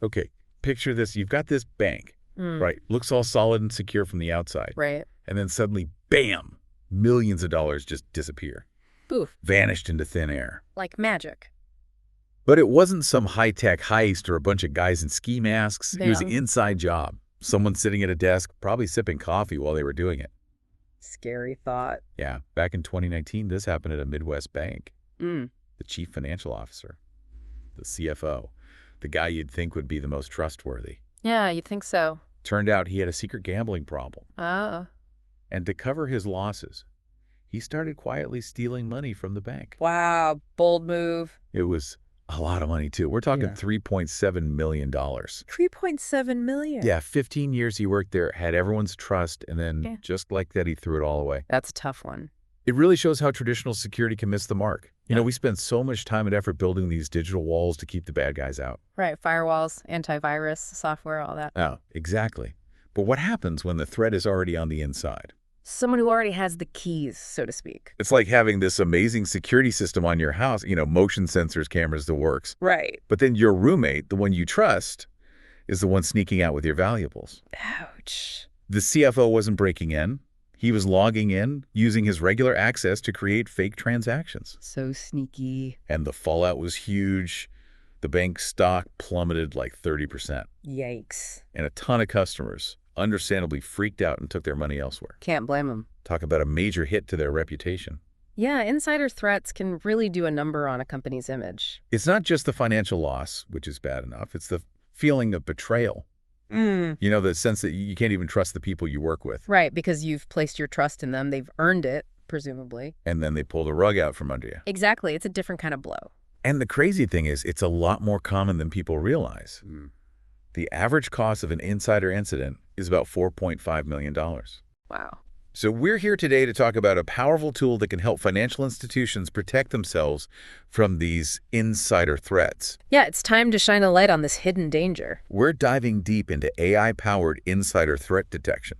Okay, picture this. You've got this bank, right? Looks all solid and secure from the outside. Right. And then suddenly, bam, millions of dollars just disappear. Poof. Vanished into thin air. Like magic. But it wasn't some high-tech heist or a bunch of guys in ski masks. It was an Damn. inside job. Someone sitting at a desk, probably sipping coffee while they were doing it. Scary thought. Yeah, back in 2019, this happened at a Midwest bank. Mm. The chief financial officer, the CFO, the guy you'd think would be the most trustworthy. Yeah, you'd think so. Turned out he had a secret gambling problem. Oh. And to cover his losses, he started quietly stealing money from the bank. Wow, bold move. It was a lot of money, too. We're talking Yeah. $3.7 million. $3.7 million. Yeah, 15 years he worked there, had everyone's trust, and then just like that, he threw it all away. That's a tough one. It really shows how traditional security can miss the mark. You Yeah. know, we spend so much time and effort building these digital walls to keep the bad guys out. Right, firewalls, antivirus, software, all that. Oh, exactly. But what happens when the threat is already on the inside? Someone who already has the keys, so to speak. It's like having this amazing security system on your house, you know, motion sensors, cameras, the works. Right. But then your roommate, the one you trust, is the one sneaking out with your valuables. Ouch. The CFO wasn't breaking in. He was logging in, using his regular access to create fake transactions. So sneaky. And the fallout was huge. The bank's stock plummeted like 30%. Yikes. And a ton of customers understandably freaked out and took their money elsewhere. Can't blame them. Talk about a major hit to their reputation. Yeah, insider threats can really do a number on a company's image. It's not just the financial loss, which is bad enough. It's the feeling of betrayal. You know, the sense that you can't even trust the people you work with. Right, because you've placed your trust in them. They've earned it, presumably. And then they pull the rug out from under you. Exactly. It's a different kind of blow. And the crazy thing is, it's a lot more common than people realize. The average cost of an insider incident is about $4.5 million. Wow. So we're here today to talk about a powerful tool that can help financial institutions protect themselves from these insider threats. Yeah, it's time to shine a light on this hidden danger. We're diving deep into AI-powered insider threat detection.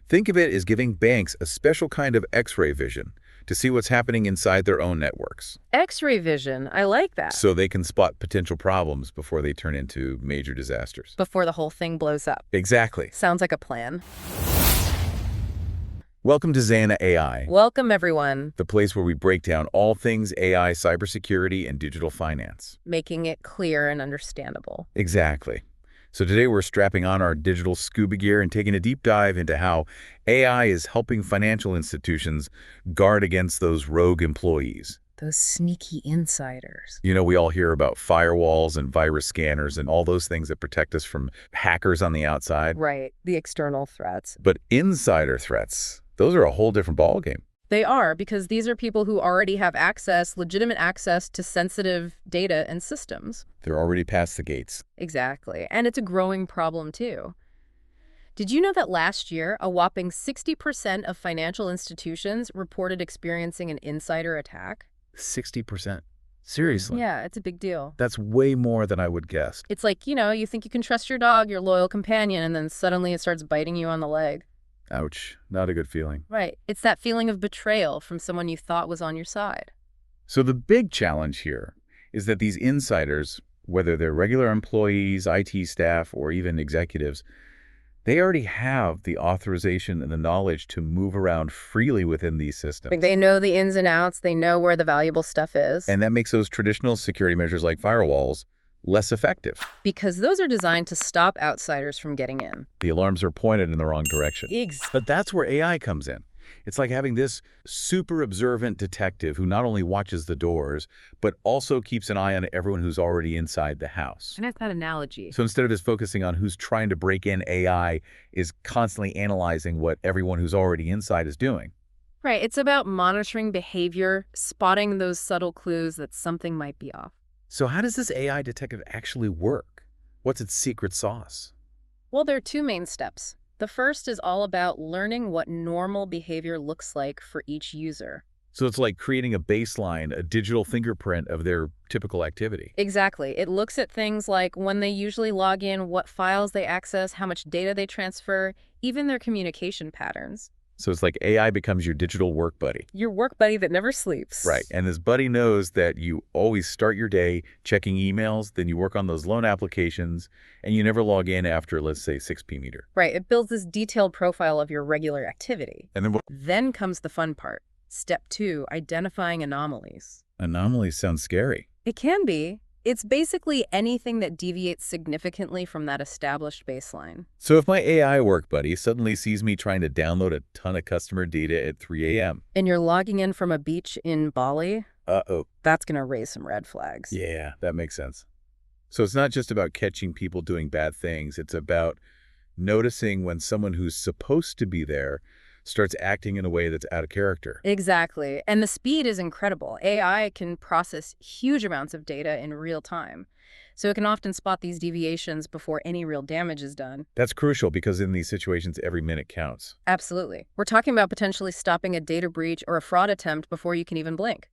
Think of it as giving banks a special kind of X-ray vision to see what's happening inside their own networks. X-ray vision. I like that. So they can spot potential problems before they turn into major disasters. Before the whole thing blows up. Exactly. Sounds like a plan. Welcome to Zana AI, Welcome, everyone. the place where we break down all things AI, cybersecurity, and digital finance. Making it clear and understandable. Exactly. So today we're strapping on our digital scuba gear and taking a deep dive into how AI is helping financial institutions guard against those rogue employees. Those sneaky insiders. You know, we all hear about firewalls and virus scanners and all those things that protect us from hackers on the outside. Right, the external threats. But insider threats, those are a whole different ballgame. They are, because these are people who already have access, legitimate access to sensitive data and systems. They're already past the gates. Exactly. And it's a growing problem, too. Did you know that last year, a whopping 60% of financial institutions reported experiencing an insider attack? 60%. Seriously. Yeah, it's a big deal. That's way more than I would guess. It's like, you think you can trust your dog, your loyal companion, and then suddenly it starts biting you on the leg. Ouch. Not a good feeling. Right. It's that feeling of betrayal from someone you thought was on your side. So the big challenge here is that these insiders, whether they're regular employees, IT staff, or even executives, they already have the authorization and the knowledge to move around freely within these systems. Like, they know the ins and outs. They know where the valuable stuff is. And that makes those traditional security measures like firewalls less effective. Because those are designed to stop outsiders from getting in. The alarms are pointed in the wrong direction. Exactly. But that's where AI comes in. It's like having this super observant detective who not only watches the doors, but also keeps an eye on everyone who's already inside the house. And that's that analogy. So instead of just focusing on who's trying to break in, AI is constantly analyzing what everyone who's already inside is doing. Right. It's about monitoring behavior, spotting those subtle clues that something might be off. So how does this AI detective actually work? What's its secret sauce? Well, there are two main steps. The first is all about learning what normal behavior looks like for each user. So it's like creating a baseline, a digital fingerprint of their typical activity. Exactly. It looks at things like when they usually log in, what files they access, how much data they transfer, even their communication patterns. So it's like AI becomes your digital work buddy. Your work buddy that never sleeps. Right. And this buddy knows that you always start your day checking emails, then you work on those loan applications, and you never log in after, let's say, 6 p.m. meter. Right. It builds this detailed profile of your regular activity. And then what? Then comes the fun part. Step 2, identifying anomalies. Anomalies sound scary. It can be. It's basically anything that deviates significantly from that established baseline. So if my AI work buddy suddenly sees me trying to download a ton of customer data at 3 a.m. And you're logging in from a beach in Bali, Uh-oh. that's going to raise some red flags. Yeah, that makes sense. So it's not just about catching people doing bad things. It's about noticing when someone who's supposed to be there starts acting in a way that's out of character. Exactly. And the speed is incredible. AI can process huge amounts of data in real time. So it can often spot these deviations before any real damage is done. That's crucial because in these situations, every minute counts. Absolutely. We're talking about potentially stopping a data breach or a fraud attempt before you can even blink.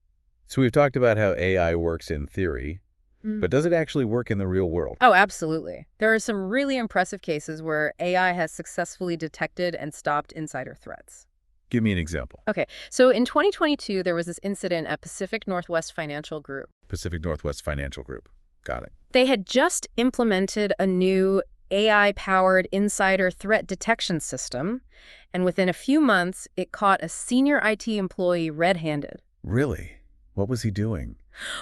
So we've talked about how AI works in theory, but does it actually work in the real world? Oh, absolutely. There are some really impressive cases where AI has successfully detected and stopped insider threats. Give me an example. Okay, so in 2022, there was this incident at Pacific Northwest Financial Group. Pacific Northwest Financial Group. Got it. They had just implemented a new AI-powered insider threat detection system, and within a few months, it caught a senior IT employee red-handed. Really? What was he doing?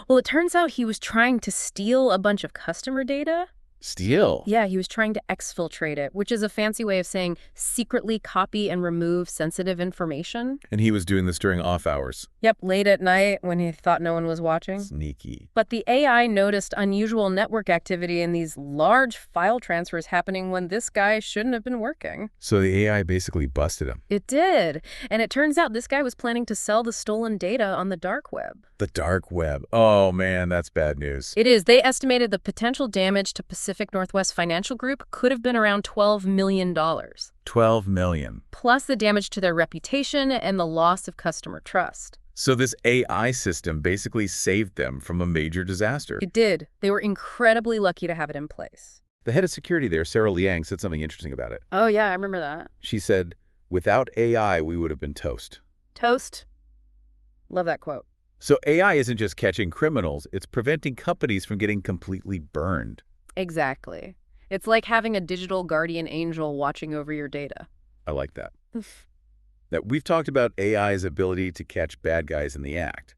Well, it turns out he was trying to steal a bunch of customer data. Steal? Yeah, he was trying to exfiltrate it, which is a fancy way of saying secretly copy and remove sensitive information. And he was doing this during off hours. Yep, late at night when he thought no one was watching. Sneaky. But the AI noticed unusual network activity in these large file transfers happening when this guy shouldn't have been working. So the AI basically busted him. It did. And it turns out this guy was planning to sell the stolen data on the dark web. The dark web. Oh, man, that's bad news. It is. They estimated the potential damage to Pacific Northwest Financial Group could have been around $12 million. $12 million. Plus the damage to their reputation and the loss of customer trust. So this AI system basically saved them from a major disaster. It did. They were incredibly lucky to have it in place. The head of security there, Sarah Liang, said something interesting about it. Oh, yeah, I remember that. She said, without AI, we would have been toast. Toast. Love that quote. So AI isn't just catching criminals, it's preventing companies from getting completely burned. Exactly. It's like having a digital guardian angel watching over your data. I like that. Now, we've talked about AI's ability to catch bad guys in the act.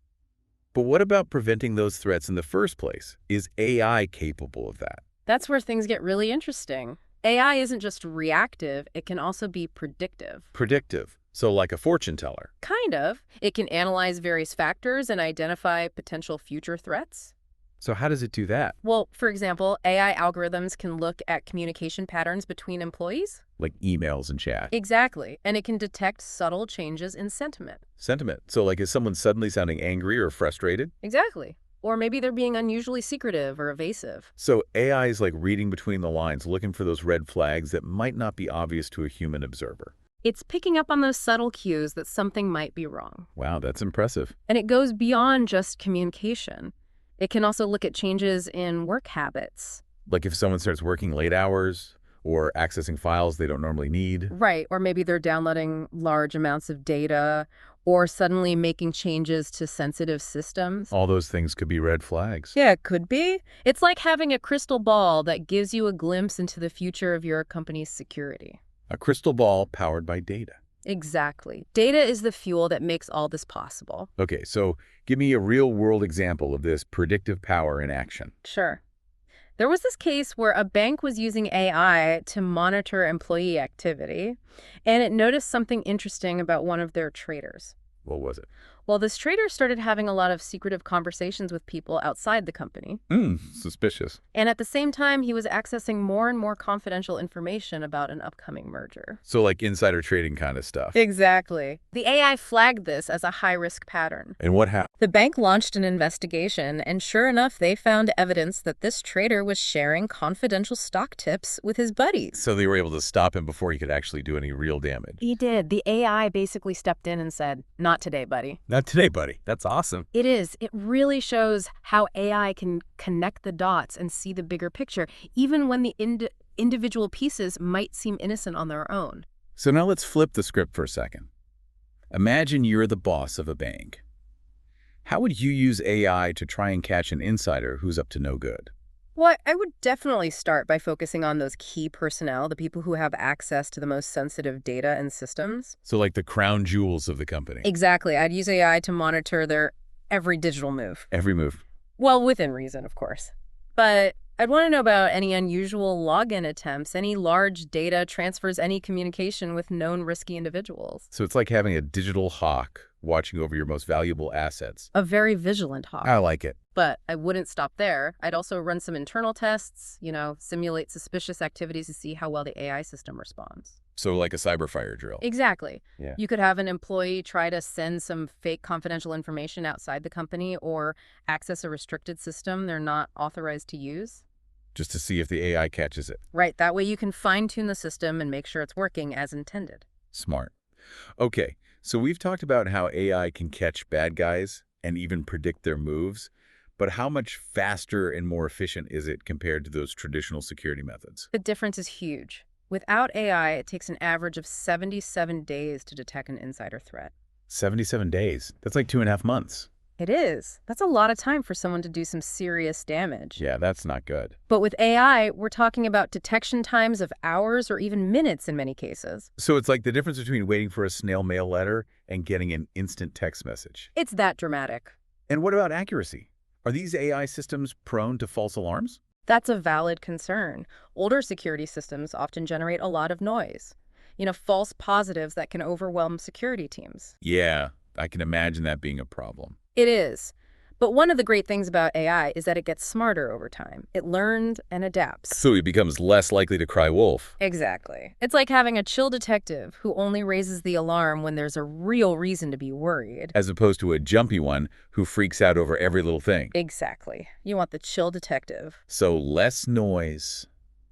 But what about preventing those threats in the first place? Is AI capable of that? That's where things get really interesting. AI isn't just reactive, it can also be predictive. Predictive. So like a fortune teller. Kind of. It can analyze various factors and identify potential future threats. So how does it do that? Well, for example, AI algorithms can look at communication patterns between employees. Like emails and chat. Exactly. And it can detect subtle changes in sentiment. Sentiment. So like is someone suddenly sounding angry or frustrated? Exactly. Or maybe they're being unusually secretive or evasive. So AI is like reading between the lines, looking for those red flags that might not be obvious to a human observer. It's picking up on those subtle cues that something might be wrong. Wow, that's impressive. And it goes beyond just communication. It can also look at changes in work habits. Like if someone starts working late hours or accessing files they don't normally need. Right, or maybe they're downloading large amounts of data or suddenly making changes to sensitive systems. All those things could be red flags. Yeah, it could be. It's like having a crystal ball that gives you a glimpse into the future of your company's security. A crystal ball powered by data. Exactly. Data is the fuel that makes all this possible. Okay, so give me a real-world example of this predictive power in action. Sure. There was this case where a bank was using AI to monitor employee activity, and it noticed something interesting about one of their traders. What was it? Well, this trader started having a lot of secretive conversations with people outside the company. Suspicious. And at the same time, he was accessing more and more confidential information about an upcoming merger. So like insider trading kind of stuff. Exactly. The AI flagged this as a high-risk pattern. And what happened? The bank launched an investigation, and sure enough, they found evidence that this trader was sharing confidential stock tips with his buddies. So they were able to stop him before he could actually do any real damage. He did. The AI basically stepped in and said, "Not today, buddy." Not today, buddy. That's awesome. It is. It really shows how AI can connect the dots and see the bigger picture, even when the individual pieces might seem innocent on their own. So now let's flip the script for a second. Imagine you're the boss of a bank. How would you use AI to try and catch an insider who's up to no good? Well, I would definitely start by focusing on those key personnel, the people who have access to the most sensitive data and systems. So like the crown jewels of the company. Exactly. I'd use AI to monitor their every digital move. Every move. Well, within reason, of course. But I'd want to know about any unusual login attempts, any large data transfers, any communication with known risky individuals. So it's like having a digital hawk watching over your most valuable assets. A very vigilant hawk. I like it. But I wouldn't stop there. I'd also run some internal tests, simulate suspicious activities to see how well the AI system responds. So like a cyber fire drill. Exactly. Yeah. You could have an employee try to send some fake confidential information outside the company or access a restricted system they're not authorized to use. Just to see if the AI catches it. Right. That way you can fine-tune the system and make sure it's working as intended. Smart. Okay, so we've talked about how AI can catch bad guys and even predict their moves, but how much faster and more efficient is it compared to those traditional security methods? The difference is huge. Without AI, it takes an average of 77 days to detect an insider threat. 77 days. That's like 2.5 months. It is. That's a lot of time for someone to do some serious damage. Yeah, that's not good. But with AI, we're talking about detection times of hours or even minutes in many cases. So it's like the difference between waiting for a snail mail letter and getting an instant text message. It's that dramatic. And what about accuracy? Are these AI systems prone to false alarms? That's a valid concern. Older security systems often generate a lot of noise. False positives that can overwhelm security teams. Yeah, I can imagine that being a problem. It is. But one of the great things about AI is that it gets smarter over time. It learns and adapts. So it becomes less likely to cry wolf. Exactly. It's like having a chill detective who only raises the alarm when there's a real reason to be worried. As opposed to a jumpy one who freaks out over every little thing. Exactly. You want the chill detective. So less noise,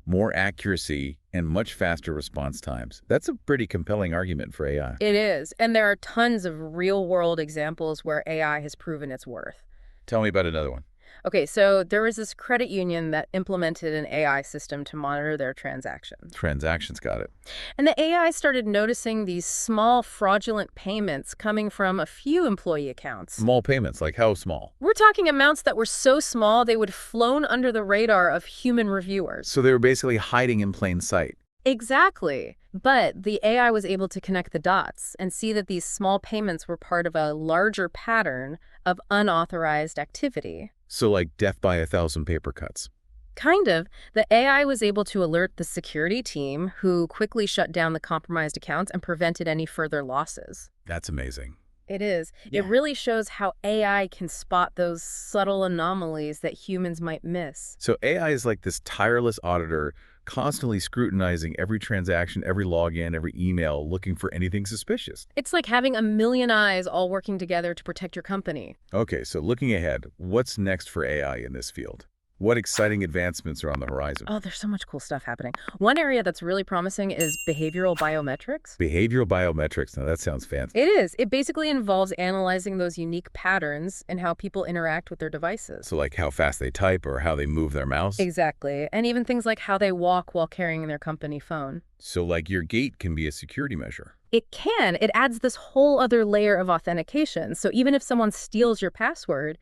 more accuracy, and much faster response times. That's a pretty compelling argument for AI. It is. And there are tons of real-world examples where AI has proven its worth. Tell me about another one. Okay, so there was this credit union that implemented an AI system to monitor their transactions. Transactions, got it. And the AI started noticing these small fraudulent payments coming from a few employee accounts. Small payments, like how small? We're talking amounts that were so small they would have flown under the radar of human reviewers. So they were basically hiding in plain sight. Exactly. But the AI was able to connect the dots and see that these small payments were part of a larger pattern of unauthorized activity. So like death by 1,000 paper cuts. Kind of. The AI was able to alert the security team, who quickly shut down the compromised accounts and prevented any further losses. That's amazing. It is. Yeah. It really shows how AI can spot those subtle anomalies that humans might miss. So AI is like this tireless auditor constantly scrutinizing every transaction, every login, every email, looking for anything suspicious. It's like having a million eyes all working together to protect your company. Okay, so looking ahead, what's next for AI in this field? What exciting advancements are on the horizon? Oh, there's so much cool stuff happening. One area that's really promising is behavioral biometrics. Behavioral biometrics. Now that sounds fancy. It is. It basically involves analyzing those unique patterns in how people interact with their devices. So like how fast they type or how they move their mouse? Exactly. And even things like how they walk while carrying their company phone. So like your gait can be a security measure. It can. It adds this whole other layer of authentication. So even if someone steals your password,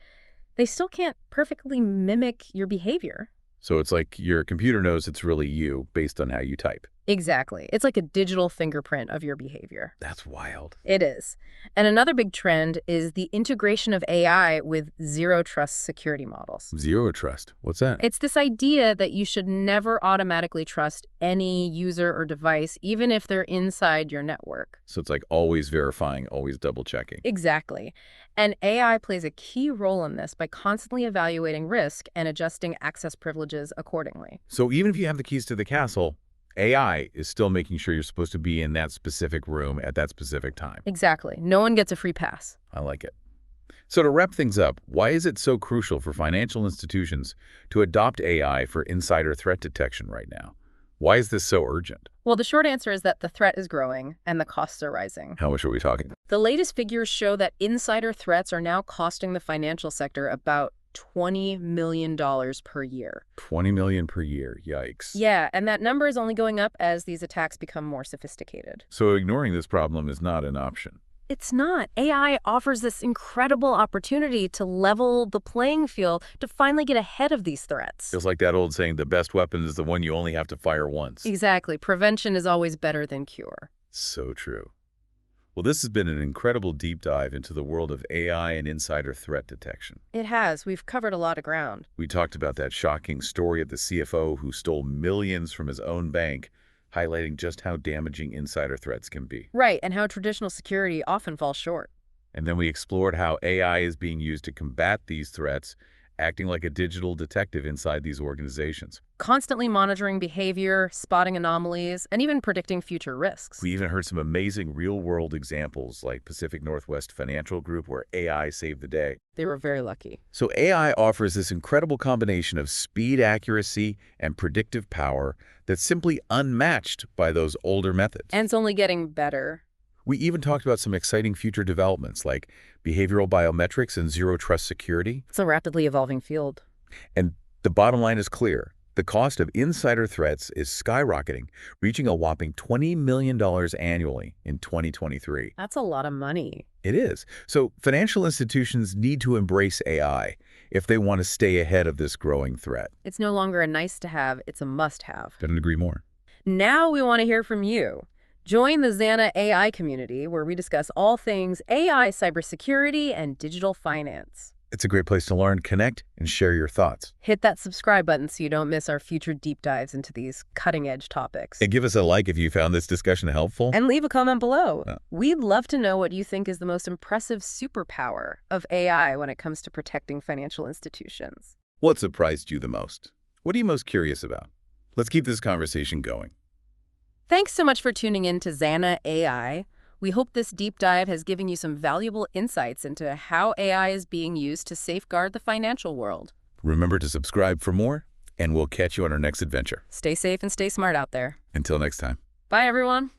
they still can't perfectly mimic your behavior. So it's like your computer knows it's really you based on how you type. Exactly. It's like a digital fingerprint of your behavior. That's wild. It is. And another big trend is the integration of AI with zero-trust security models. Zero trust. What's that? It's this idea that you should never automatically trust any user or device, even if they're inside your network. So it's like always verifying, always double checking. Exactly. And AI plays a key role in this by constantly evaluating risk and adjusting access privileges accordingly. So even if you have the keys to the castle, AI is still making sure you're supposed to be in that specific room at that specific time. Exactly. No one gets a free pass. I like it. So to wrap things up, why is it so crucial for financial institutions to adopt AI for insider threat detection right now? Why is this so urgent? Well, the short answer is that the threat is growing and the costs are rising. How much are we talking? The latest figures show that insider threats are now costing the financial sector about $20 million per year. $20 million per year. Yikes. Yeah, and that number is only going up as these attacks become more sophisticated. So ignoring this problem is not an option. It's not. AI offers this incredible opportunity to level the playing field to finally get ahead of these threats. Feels like that old saying, the best weapon is the one you only have to fire once. Exactly. Prevention is always better than cure. So true. Well, this has been an incredible deep dive into the world of AI and insider threat detection. It has. We've covered a lot of ground. We talked about that shocking story of the CFO who stole millions from his own bank, highlighting just how damaging insider threats can be. Right, and how traditional security often falls short. And then we explored how AI is being used to combat these threats, acting like a digital detective inside these organizations. Constantly monitoring behavior, spotting anomalies, and even predicting future risks. We even heard some amazing real-world examples like Pacific Northwest Financial Group where AI saved the day. They were very lucky. So AI offers this incredible combination of speed, accuracy, and predictive power that's simply unmatched by those older methods. And it's only getting better. We even talked about some exciting future developments like behavioral biometrics and zero-trust security. It's a rapidly evolving field. And the bottom line is clear. The cost of insider threats is skyrocketing, reaching a whopping $20 million annually in 2023. That's a lot of money. It is. So financial institutions need to embrace AI if they want to stay ahead of this growing threat. It's no longer a nice to have, it's a must have. Couldn't agree more. Now we want to hear from you. Join the Zana AI community where we discuss all things AI, cybersecurity, and digital finance. It's a great place to learn, connect, and share your thoughts. Hit that subscribe button so you don't miss our future deep dives into these cutting-edge topics. And give us a like if you found this discussion helpful. And leave a comment below. We'd love to know what you think is the most impressive superpower of AI when it comes to protecting financial institutions. What surprised you the most? What are you most curious about? Let's keep this conversation going. Thanks so much for tuning in to Zana AI. We hope this deep dive has given you some valuable insights into how AI is being used to safeguard the financial world. Remember to subscribe for more, and we'll catch you on our next adventure. Stay safe and stay smart out there. Until next time. Bye, everyone.